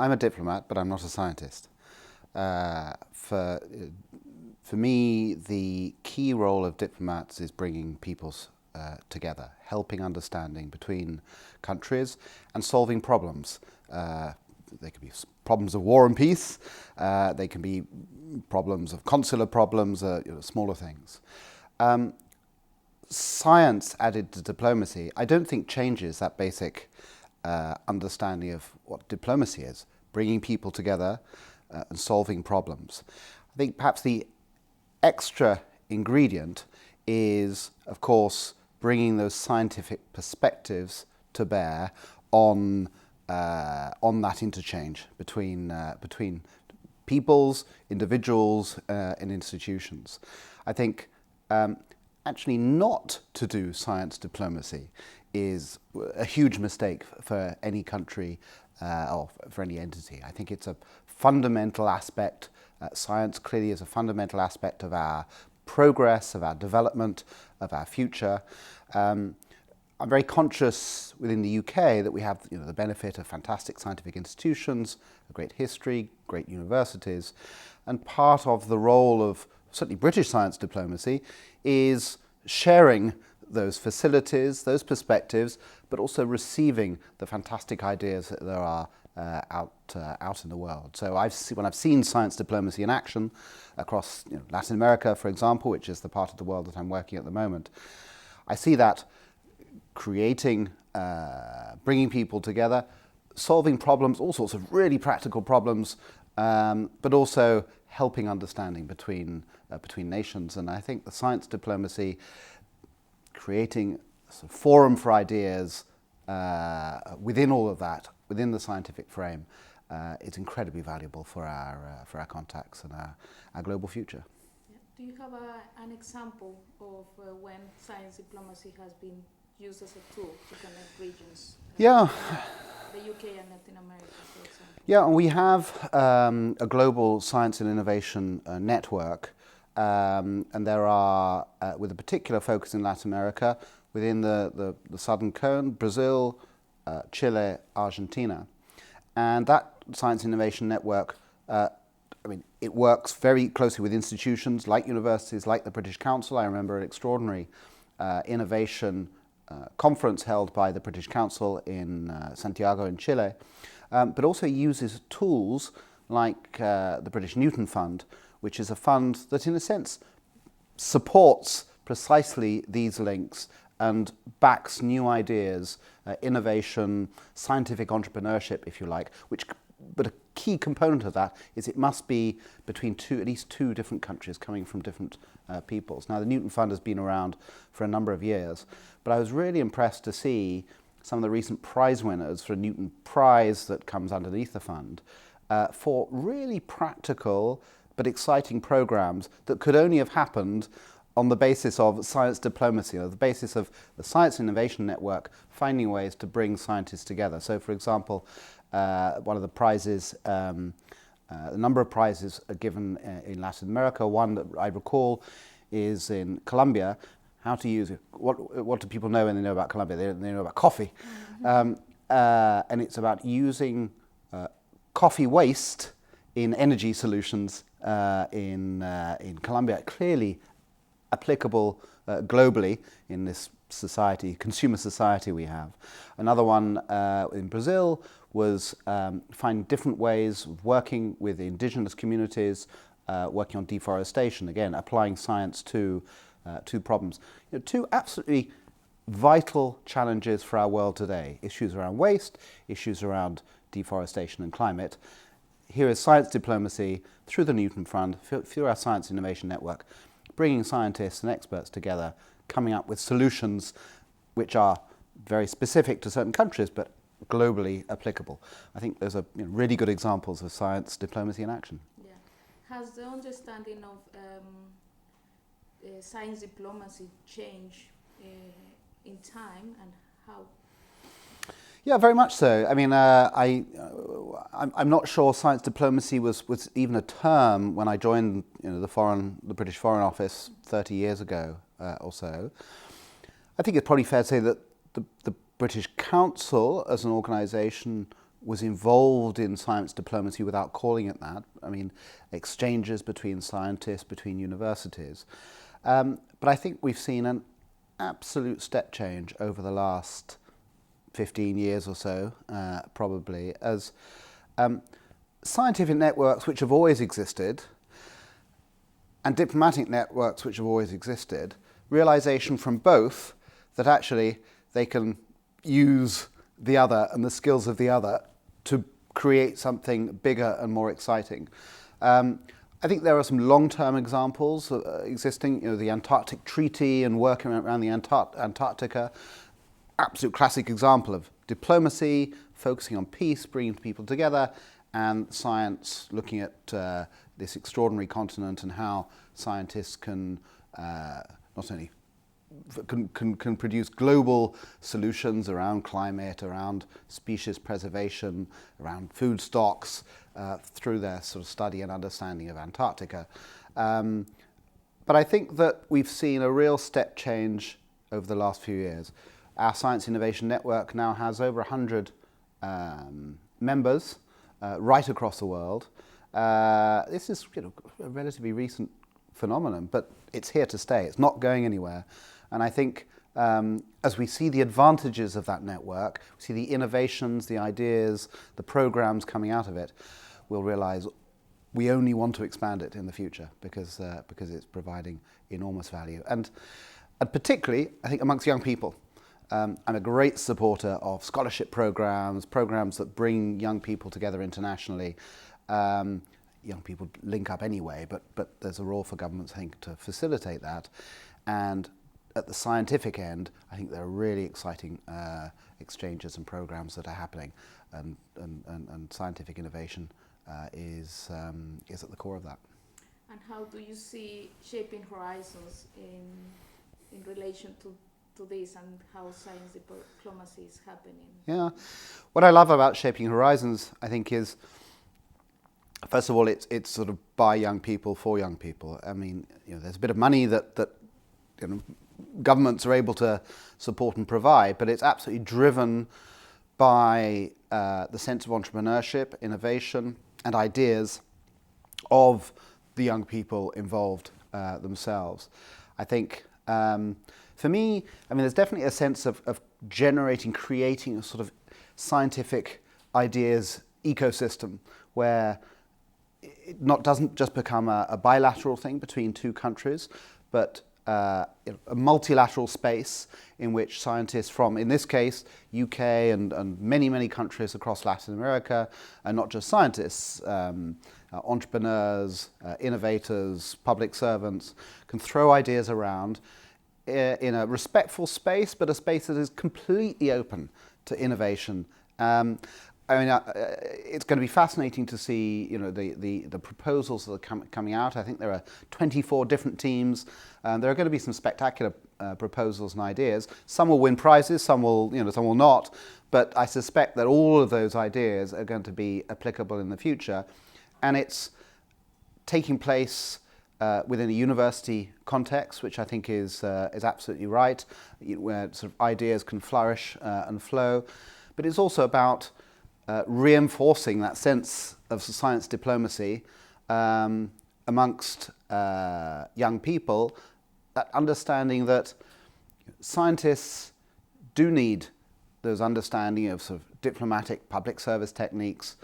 I'm a diplomat, but I'm not a scientist. For me, the key role of diplomats is bringing peoples together, helping understanding between countries and solving problems. They can be problems of war and peace. They can be problems of consular problems, smaller things. Science added to diplomacy, I don't think changes that basic understanding of what diplomacy is, bringing people together and solving problems. I think perhaps the extra ingredient is, of course, bringing those scientific perspectives to bear on that interchange between peoples, individuals, and institutions. I think actually not to do science diplomacy is a huge mistake for any country or for any entity. I think it's a fundamental aspect. Science clearly is a fundamental aspect of our progress, of our development, of our future. I'm very conscious within the UK that we have the benefit of fantastic scientific institutions, a great history, great universities, and part of the role of certainly British science diplomacy is sharing those facilities, those perspectives, but also receiving the fantastic ideas that there are out in the world. So when I've seen science diplomacy in action across Latin America, for example, which is the part of the world that I'm working at the moment, I see that creating, bringing people together, solving problems, all sorts of really practical problems, but also helping understanding between nations. And I think the science diplomacy, creating a sort of forum for ideas within all of that, within the scientific frame, is incredibly valuable for our contacts and our global future. Yeah. Do you have an example of when science diplomacy has been used as a tool to connect regions? Yeah. The UK and Latin America, for example. Yeah, and we have a global science and innovation network, and there are, with a particular focus in Latin America, within the Southern Cone, Brazil, Chile, Argentina. And that science innovation network, it works very closely with institutions like universities, like the British Council. I remember an extraordinary innovation conference held by the British Council in Santiago in Chile, but also uses tools like the British Newton Fund, which is a fund that in a sense supports precisely these links and backs new ideas, innovation, scientific entrepreneurship, if you like, but a key component of that is it must be between at least two different countries coming from different peoples. Now, the Newton Fund has been around for a number of years, but I was really impressed to see some of the recent prize winners for a Newton Prize that comes underneath the fund for really practical but exciting programs that could only have happened on the basis of science diplomacy, or the basis of the Science Innovation Network finding ways to bring scientists together. So, for example, one of the prizes, a number of prizes are given in Latin America. One that I recall is in Colombia. How to use it? What do people know when they know about Colombia? They know about coffee, and it's about using coffee waste in energy solutions in Colombia. Clearly applicable globally in this society, consumer society we have. Another one in Brazil was finding different ways of working with indigenous communities, working on deforestation, again, applying science to problems. Two absolutely vital challenges for our world today, issues around waste, issues around deforestation and climate. Here is science diplomacy through the Newton Fund, through our Science Innovation Network, bringing scientists and experts together, coming up with solutions which are very specific to certain countries, but globally applicable. I think those are really good examples of science diplomacy in action. Yeah. Has the understanding of science diplomacy changed in time, and how? Yeah, very much so. I mean, I'm not sure science diplomacy was even a term when I joined the British Foreign Office 30 years ago or so. I think it's probably fair to say that the British Council as an organisation was involved in science diplomacy without calling it that. I mean, exchanges between scientists, between universities. But I think we've seen an absolute step change over the last 15 years or so, probably, as scientific networks which have always existed and diplomatic networks which have always existed, realization from both that actually they can use the other and the skills of the other to create something bigger and more exciting. I think there are some long-term examples existing, the Antarctic Treaty and working around the Antarctica, absolute classic example of diplomacy, focusing on peace, bringing people together, and science looking at this extraordinary continent and how scientists can not only can produce global solutions around climate, around species preservation, around food stocks, through their sort of study and understanding of Antarctica. But I think that we've seen a real step change over the last few years. Our Science Innovation Network now has over 100 members right across the world. This is a relatively recent phenomenon, but it's here to stay. It's not going anywhere. And I think as we see the advantages of that network, we see the innovations, the ideas, the programs coming out of it, we'll realize we only want to expand it in the future because it's providing enormous value. And particularly, I think, amongst young people. I'm a great supporter of scholarship programs that bring young people together internationally. Young people link up anyway, but there's a role for governments, I think, to facilitate that. And at the scientific end, I think there are really exciting exchanges and programs that are happening, and scientific innovation is at the core of that. And how do you see shaping horizons in relation to this and how science diplomacy is happening? Yeah, what I love about Shaping Horizons, I think, is first of all it's sort of by young people for young people. I mean, there's a bit of money that governments are able to support and provide, but it's absolutely driven by the sense of entrepreneurship, innovation, and ideas of the young people involved themselves. I think, for me, there's definitely a sense of generating, creating a sort of scientific ideas ecosystem where it doesn't just become a bilateral thing between two countries, but a multilateral space in which scientists from, in this case, UK and many, many countries across Latin America, and not just scientists, entrepreneurs, innovators, public servants, can throw ideas around in a respectful space, but a space that is completely open to innovation. It's going to be fascinating to see, the proposals that are coming out. I think there are 24 different teams. There are going to be some spectacular proposals and ideas. Some will win prizes, some will not. But I suspect that all of those ideas are going to be applicable in the future, and it's taking place within a university context, which I think is absolutely right, where sort of ideas can flourish and flow. But it's also about reinforcing that sense of science diplomacy amongst young people, that understanding that scientists do need those understanding of sort of diplomatic public service techniques.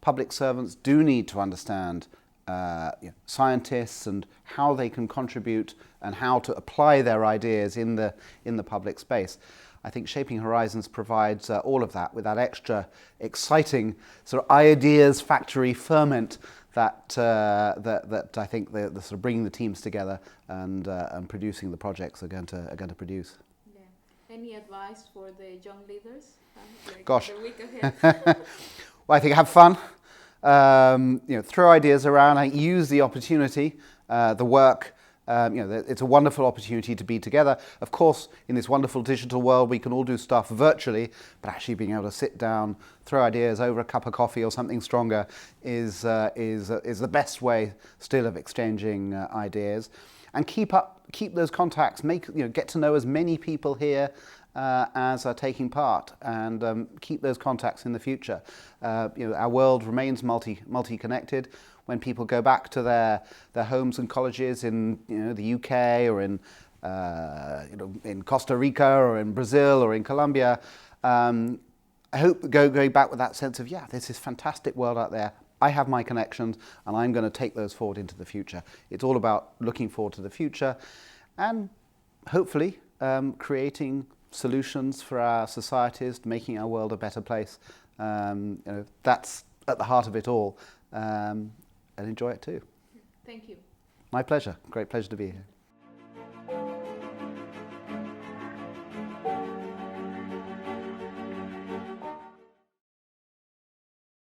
Public servants do need to understand scientists and how they can contribute and how to apply their ideas in the public space. I think Shaping Horizons provides all of that with that extra exciting sort of ideas factory ferment that I think the sort of bringing the teams together and producing the projects are going to produce. Yeah. Any advice for the young leaders? Gosh. The week ahead? Well, I think have fun. Throw ideas around. Use the opportunity, the work. It's a wonderful opportunity to be together. Of course, in this wonderful digital world, we can all do stuff virtually, but actually being able to sit down, throw ideas over a cup of coffee or something stronger is the best way still of exchanging ideas. And keep those contacts. Get to know as many people here as taking part, and keep those contacts in the future. Our world remains multi-connected. When people go back to their homes and colleges in the UK or in Costa Rica or in Brazil or in Colombia, I hope going back with that sense of, yeah, there's this fantastic world out there. I have my connections and I'm going to take those forward into the future. It's all about looking forward to the future and hopefully creating solutions for our societies, making our world a better place. That's at the heart of it all, and enjoy it too. Thank you. My pleasure. Great pleasure to be here.